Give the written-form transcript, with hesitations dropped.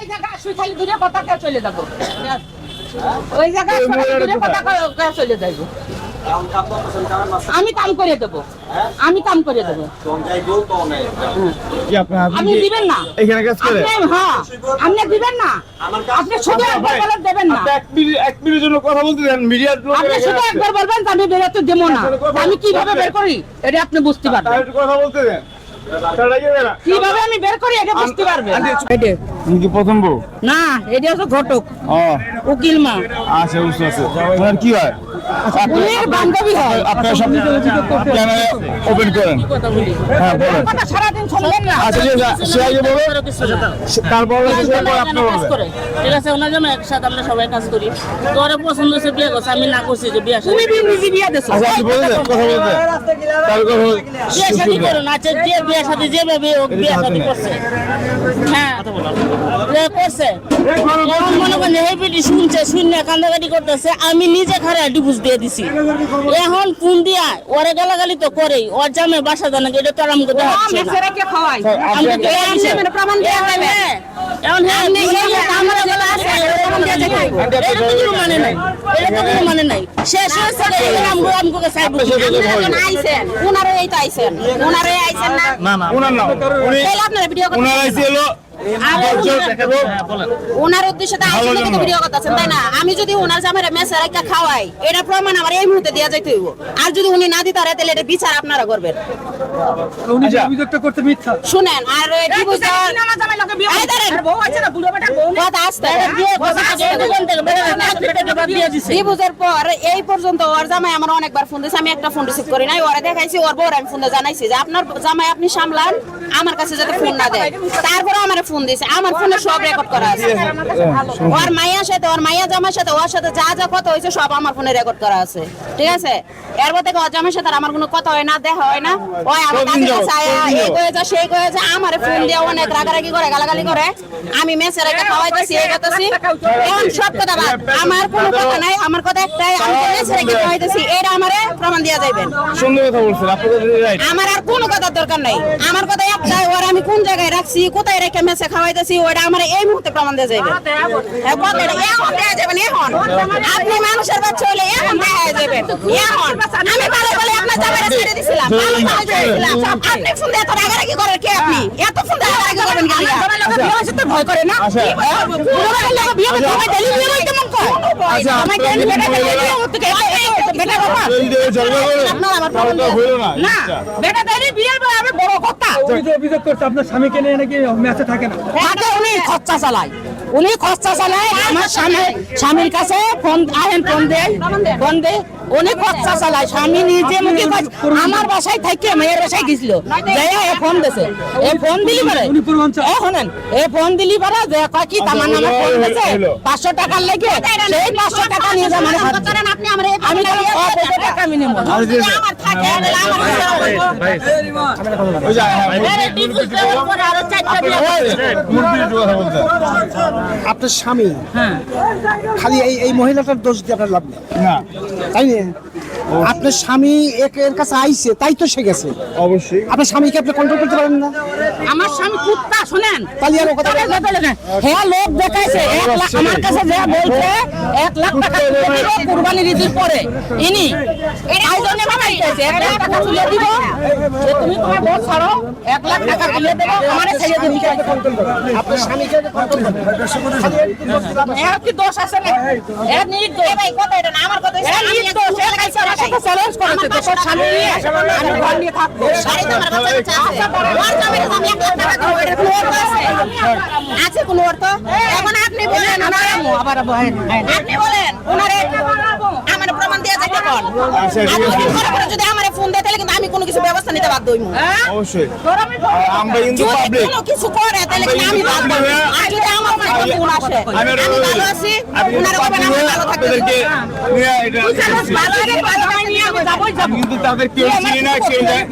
ওই জায়গায় শুই খালি দূরে কথা কে চলে যাবো ওই জায়গায় দূরে কথা কে চলে যাইবো আমি কাম করে দেবো আমি কাম করে দেবো আপনি দিবেন না এখানে কাজ করে হ্যাঁ আপনি দিবেন না আপনি শুধু একবার বলে দেবেন না এক মিনিটের জন্য কথা বলতে দেন মিডিয়ার লোক আপনি শুধু একবার বলবেন যে আমি বেরোতে দেবো না আমি কিভাবে বের করি এটা আপনি বুঝতে পারবেন একটু কথা বলতে দেন কিভাবে আমি বের করি এটা বুঝতে পারবেন তুমি কি প্রথম বউ না এটা হচ্ছে ঘটক ও উকিল মা আচ্ছা বুঝতে পারছি তোমার কি হয় উনির বান্ধবী হয় আপনারা সব ক্যামেরা ওপেন করেন হ্যাঁ বলেন কথা সারাদিন শুনবেন না আচ্ছা সে আগে বলো তারপর আপনি বলবেন ঠিক আছে ওনার জন্য একসাথে আমরা সবাই কাজ করি তো ওরা পছন্দ হচ্ছে বিয়ে করছে আমি না করছি যে বিয়ে তুমি নিজে বিয়ে দিছো আচ্ছা আপনি বলে দেন কথা বলতে তারপর বিয়ে শাদী করুন আচ্ছা যে বিয়ে শাদী যেভাবে হোক বিয়ে শাদী করছে হ্যাঁ করছে এখন মনে করেন এই বিটি শুনছে শুনে কান্দাকাটি করতেছে আমি নিজে খারে ডিভোর্স দিয়ে দিছি এখন ফোন দিয়া ওরে গালাগালি তো করেই ওর জামে বাসা জানা এটা তো আরাম করতে হচ্ছে না মেসেরা কে খাওয়াই আমি তো মানে প্রমাণ দিয়ে দেবে এখন হ্যাঁ আমার গলা আছে প্রমাণ দিয়ে যাবে এটা তো কিছু মানে নাই এটা তো কিছু মানে নাই শেষ হয়েছে আমগো সাইবু আইছেন উনারে এইটা আইছেন উনারে আইছেন না না ওনার না উনি তাহলে আপনারা ভিডিও করতে ওনার ছিল ওনার উদ্দেশ্যে তো আইছেন কিন্তু ভিডিও করতেছেন তাই না আমি যদি ওনার জামাইরে মেসে রাখা খাওয়াই এটা প্রমাণ আমার এই মুহূর্তে দেয়া যাইতে হইব আর যদি উনি না দিতে পারে তাহলে এটা বিচার আপনারা করবেন উনি যে অভিযোগটা করতে মিথ্যা শুনেন আর ডিভোর্স আমার জামাই লগে বিয়ে করে বউ আছে না বুড়ো বেটা বউ কথা আসতে বিয়ে কথা দোকান থেকে দিয়ে দিছে ডিভোর্সের পর এই পর্যন্ত ওর জামাই আমার অনেকবার ফোন দিয়েছে আমি একটা ফোন রিসিভ করি নাই ওরে দেখাইছি ওর বউর আমি ফোনে জানাইছি যে আপনার জামাই আপনি সামলান আমার কাছে যাতে ফোন না দেয় তারপরে আমার ফোন দিয়েছে আমার ফোনে সব রেকর্ড করা আছে ওর মাইয়ার সাথে ওর মাইয়া জামাইয়ের সাথে ওর সাথে যা যা কথা হয়েছে সব আমার ফোনে রেকর্ড করা আছে ঠিক আছে এরপর থেকে ওর জামাইয়ের সাথে আর আমার কোনো কথা হয় না দেখা হয় না ওই আমার কাছে আয়া এই কয়ে যা সেই কয়ে যা আমার ফোন দিয়ে অনেক রাগারাগি করে গালাগালি করে আমি মেসের একটা খাওয়াইতেছি এই কথাছি এখন সব কথা বাদ আমার কোনো কথা নাই আমার কথা একটাই আমি মেসের একটা খাওয়াইতেছি এটা আমারে প্রমাণ দিয়া যাইবেন সুন্দর কথা বলছেন আপনাদের রাইট আমার আর কোনো কথার দরকার নাই আমার কথা একটাই ওর আমি কোন জায়গায় রাখছি কোথায় রেখে মেসে খাওয়াইতেছি ওটা আমার এই মুহূর্তে প্রমাণ দিয়ে যাইবে এখন দেয়া যাবেন এখন আপনি মানুষের বাচ্চা হলে এখন দেয়া যাবেন এখন আমি ভালো বলে আপনার জামাইরা ছেড়ে দিছিলাম ভালো ভালো দিছিলাম আপনি ফোন দিয়ে এত রাগারাগি করেন কে আপনি এত ফোন দিয়ে রাগারাগি করবেন কেন বিয়ে হইছে তো ভয় করে না বিয়ে হবে ডেলি বিয়ে হইতে মন কয় আমি কেন বেটা বেটা বাবা আপনার আমার প্রমাণ না বেটা ডেলি বিয়ে হবে বড় কথা উনি যে অভিযোগ করছে আপনার স্বামীকে নিয়ে নাকি ম্যাচে থাকে না থাকে উনি খরচা চালায় আমার স্বামীর কাছে ফোন দেয় উনি খরচা চালায় স্বামী নিজে মুখে আমার বাসায় থেকে মেয়ের বাসায় গেছিল ফোন দিছে এই ফোন দিলি পারে শোনেন এই ফোন দিলি পারে যে কয় কি তামান আমার ফোন দিছে 500 টাকার লাগে সেই 500 টাকা নিয়ে যা মানে আপনি আমি টাকা আমি নেব আমার থাকে আপনার স্বামী খালি এই মহিলাটার দোষ দিয়ে আপনার লাভ নেই না তাই না আপনার স্বামী এর কাছে আইছে তাই তো সে গেছে অবশ্যই আপনার স্বামীকে আপনি কন্ট্রোল করতে পারেন না আমার স্বামী কুত্তা শুনেন তাহলে আর ও কথা হ্যাঁ লোক দেখাইছে 1 লাখ আমার কাছে যা বলছে 1 লাখ টাকা তুলে দিব কুরবানির ঈদের পরে ইনি এই জন্য বানাইতেছে 1 লাখ টাকা তুলে দিব যে তুমি তোমার বউ ছাড়ো 1 লাখ টাকা তুলে দেব আমারে ছেড়ে দিবি আপনার স্বামীকে কন্ট্রোল করতে এর কি দোষ আছে না এর নির্দোষ ভাই কথা এটা না আমার কথা আমি নির্দোষ এর কাছে আমার সাথে চ্যালেঞ্জ করেছে তো তোর স্বামী নিয়ে আমি ঘর নিয়ে থাকবো শাড়ি তো আমার কাছে আছে ওর জমির আমি 1 লাখ টাকা দেব এটা কোনো অর্থ আছে কোনো অর্থ এখন আপনি বলেন আবার আপনি বলেন ওনারে আমার প্রমাণ দেয়া যায় কোন আপনি যদি আমারে ফোন দেয় তাহলে কিন্তু আমি কোনো কিছু ব্যবস্থা নিতে বাধ্য হইমু অবশ্যই আমরা কিন্তু পাবলিক কোনো কিছু করে তাহলে কিন্তু আমি বাধ্য আর যদি আমার কাছে ফোন আসে আমি ভালো আছি ওনারে বলবেন আমি ভালো থাকতে নিয়ে এটা ভালো নিয়ে আমি যাবই যাব কিন্তু তাদের কেউ চিনি না কেউ জানে